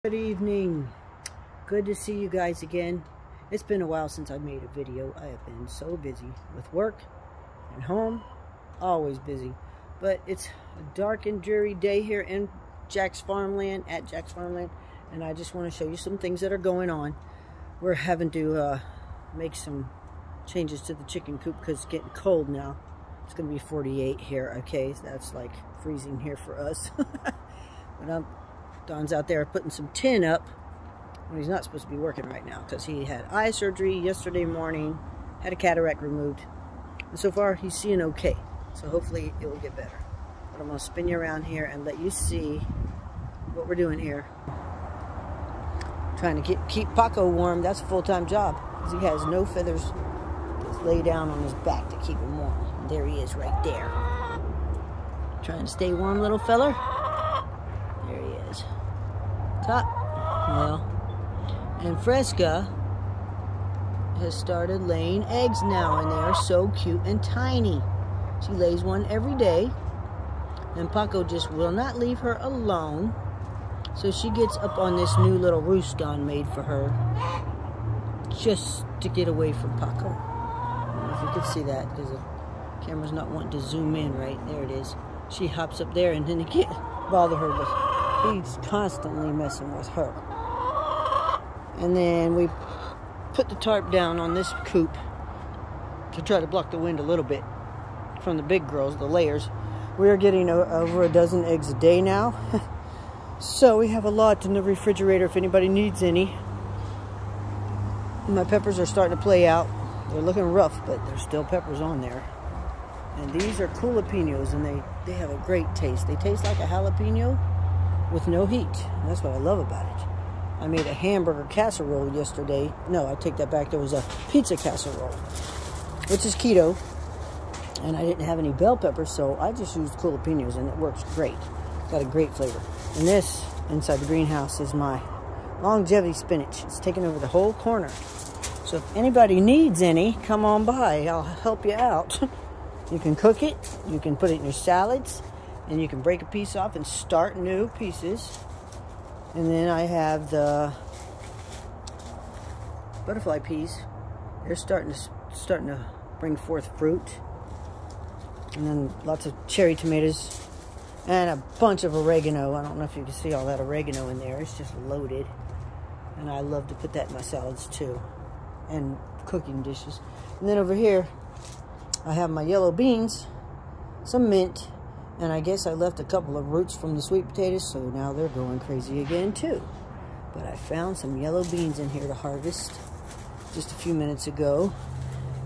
Good evening. Good to see you guys again. It's been a while since I made a video. I have been so busy with work and home. Always busy. But it's a dark and dreary day here in Jack's Farmland, at Jack's Farmland. And I just want to show you some things that are going on. We're having to make some changes to the chicken coop because it's getting cold now. It's going to be 48 here, okay? That's like freezing here for us. But Don's out there putting some tin up when he's not supposed to be working right now because he had eye surgery yesterday morning, had a cataract removed, and so far he's seeing okay. So hopefully it will get better. But I'm going to spin you around here and let you see what we're doing here. Trying to keep Paco warm. That's a full-time job because he has no feathers. Just lay down on his back to keep him warm. And there he is right there. Trying to stay warm, little feller. There he is. Top. Well, and Fresca has started laying eggs now, and they are so cute and tiny. She lays one every day, and Paco just will not leave her alone. So she gets up on this new little roost Don made for her, just to get away from Paco. I don't know if you can see that because the camera's not wanting to zoom in right. There it is. She hops up there, and then he can't bother her, but he's constantly messing with her. And then we put the tarp down on this coop to try to block the wind a little bit from the big girls, the layers. We are getting over a dozen eggs a day now. So we have a lot in the refrigerator if anybody needs any. My peppers are starting to play out. They're looking rough, but there's still peppers on there. And these are jalapenos, and they have a great taste. They taste like a jalapeno with no heat. And that's what I love about it. I made a hamburger casserole yesterday. No, I take that back. There was a pizza casserole, which is keto. And I didn't have any bell peppers, so I just used jalapenos, and it works great. Got a great flavor. And this, inside the greenhouse, is my longevity spinach. It's taking over the whole corner. So if anybody needs any, come on by. I'll help you out. You can cook it. You can put it in your salads. And you can break a piece off and start new pieces. And then I have the butterfly peas. They're starting to bring forth fruit. And then lots of cherry tomatoes. And a bunch of oregano. I don't know if you can see all that oregano in there. It's just loaded. And I love to put that in my salads too. And cooking dishes. And then over here, I have my yellow beans, some mint, and I guess I left a couple of roots from the sweet potatoes, so now they're going crazy again too. But I found some yellow beans in here to harvest just a few minutes ago.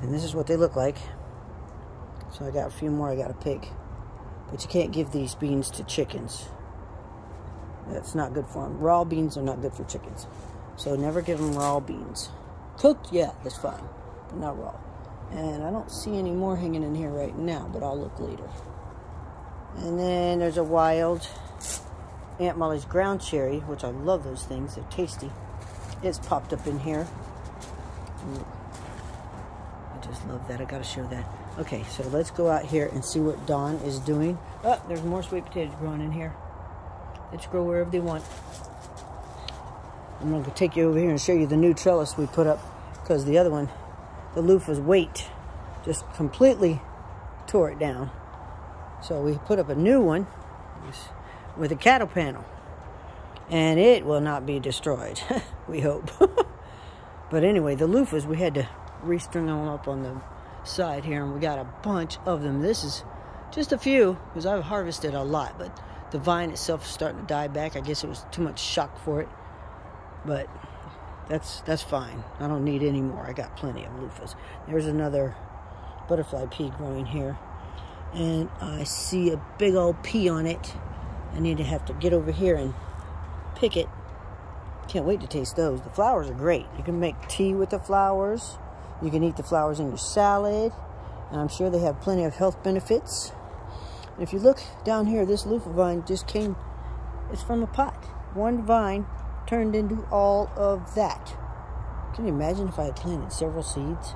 And this is what they look like. So I got a few more I got to pick. But you can't give these beans to chickens. That's not good for them. Raw beans are not good for chickens. So never give them raw beans. Cooked, yeah, that's fine. But not raw. And I don't see any more hanging in here right now, but I'll look later. And then there's a wild Aunt Molly's ground cherry, which I love those things. They're tasty. It's popped up in here. I just love that. I got to show that. Okay, so let's go out here and see what Don is doing. Oh, there's more sweet potatoes growing in here. Let's grow wherever they want. I'm going to take you over here and show you the new trellis we put up, because the other one, the loofah's weight just completely tore it down. So we put up a new one with a cattle panel. And it will not be destroyed, we hope. But anyway, the loofahs, we had to restring them up on the side here, and we got a bunch of them. This is just a few, because I've harvested a lot, but the vine itself is starting to die back. I guess it was too much shock for it. But that's fine. I don't need any more. I got plenty of loofahs. There's another butterfly pea growing here. And I see a big old pea on it. I need to have to get over here and pick it. Can't wait to taste those. The flowers are great. You can make tea with the flowers. You can eat the flowers in your salad. And I'm sure they have plenty of health benefits. And if you look down here, this loofah vine just came, it's from a pot. One vine turned into all of that. Can you imagine if I had planted several seeds?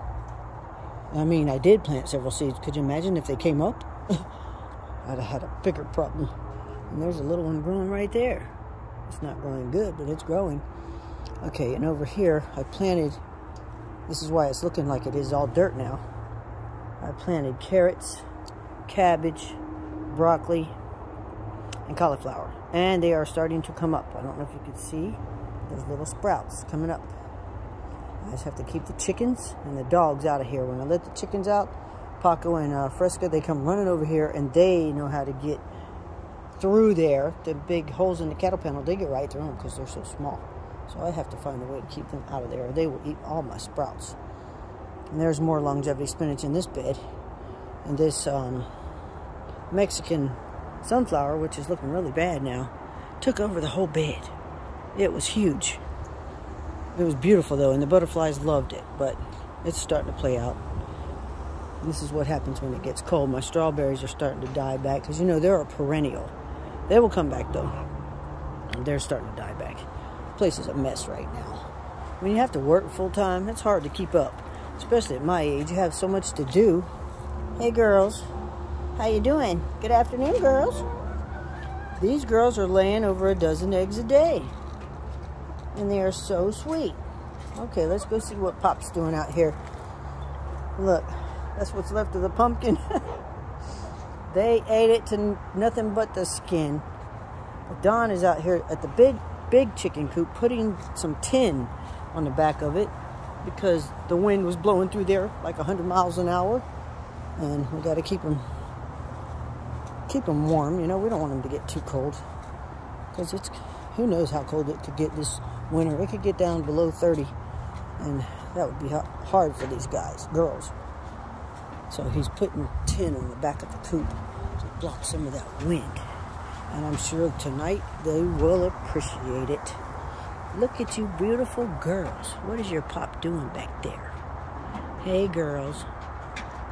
I mean, I did plant several seeds. Could you imagine if they came up? I'd have had a bigger problem. And there's a little one growing right there. It's not growing good, but it's growing. Okay, and over here, I planted, this is why it's looking like it is all dirt now. I planted carrots, cabbage, broccoli, and cauliflower. And they are starting to come up. I don't know if you can see those little sprouts coming up. I just have to keep the chickens and the dogs out of here. When I let the chickens out, Paco and Fresca, they come running over here, and they know how to get through there. The big holes in the cattle panel, they get right through them because they're so small. So I have to find a way to keep them out of there, or they will eat all my sprouts. And there's more longevity spinach in this bed. And this Mexican sunflower, which is looking really bad now, took over the whole bed. It was huge. It was beautiful though, and the butterflies loved it, but it's starting to play out. And this is what happens when it gets cold. My strawberries are starting to die back, because you know they're a perennial. They will come back though. And they're starting to die back. The place is a mess right now. When you have to work full time, it's hard to keep up. Especially at my age, you have so much to do. Hey girls, how you doing? Good afternoon, girls. These girls are laying over a dozen eggs a day. And they are so sweet. Okay, let's go see what Pop's doing out here. Look, that's what's left of the pumpkin. They ate it to nothing but the skin. Don is out here at the big chicken coop putting some tin on the back of it because the wind was blowing through there like 100 miles an hour. And we got to keep them warm. You know, we don't want them to get too cold, because it's, who knows how cold it could get this winter. It could get down below 30, and that would be hard for these girls. So he's putting tin on the back of the coop to block some of that wind. And I'm sure tonight they will appreciate it. Look at you beautiful girls. What is your Pop doing back there? Hey girls.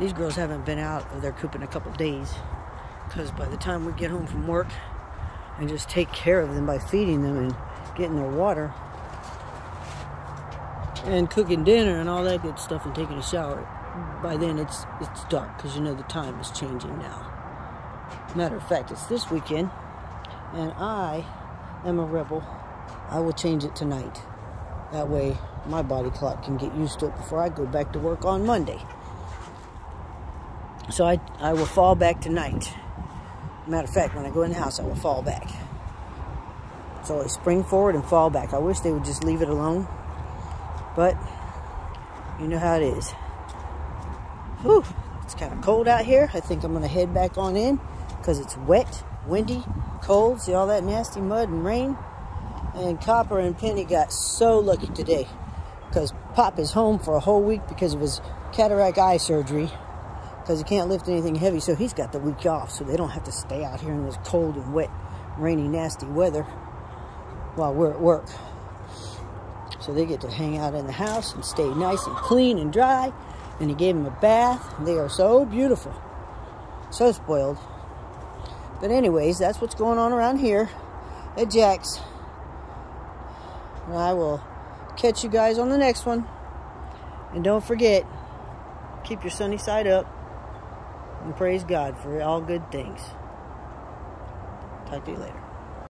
These girls haven't been out of their coop in a couple days, because by the time we get home from work and just take care of them by feeding them and getting their water and cooking dinner and all that good stuff and taking a shower, by then it's dark, because you know the time is changing now. Matter of fact, it's this weekend, and I am a rebel. I will change it tonight. That way my body clock can get used to it before I go back to work on Monday. So I will fall back tonight. Matter of fact, when I go in the house, I will fall back. So I spring forward and fall back. I wish they would just leave it alone, but you know how it is. Whew, it's kind of cold out here. I think I'm going to head back on in, because it's wet, windy, cold. See all that nasty mud and rain? And Copper and Penny got so lucky today, because Pop is home for a whole week because of his cataract eye surgery, because he can't lift anything heavy. So he's got the week off, so they don't have to stay out here in this cold and wet, rainy, nasty weather while we're at work. So they get to hang out in the house and stay nice and clean and dry. And he gave them a bath. They are so beautiful. So spoiled. But anyways, that's what's going on around here at Jack's. And I will catch you guys on the next one. And don't forget, keep your sunny side up. And praise God for all good things. Talk to you later.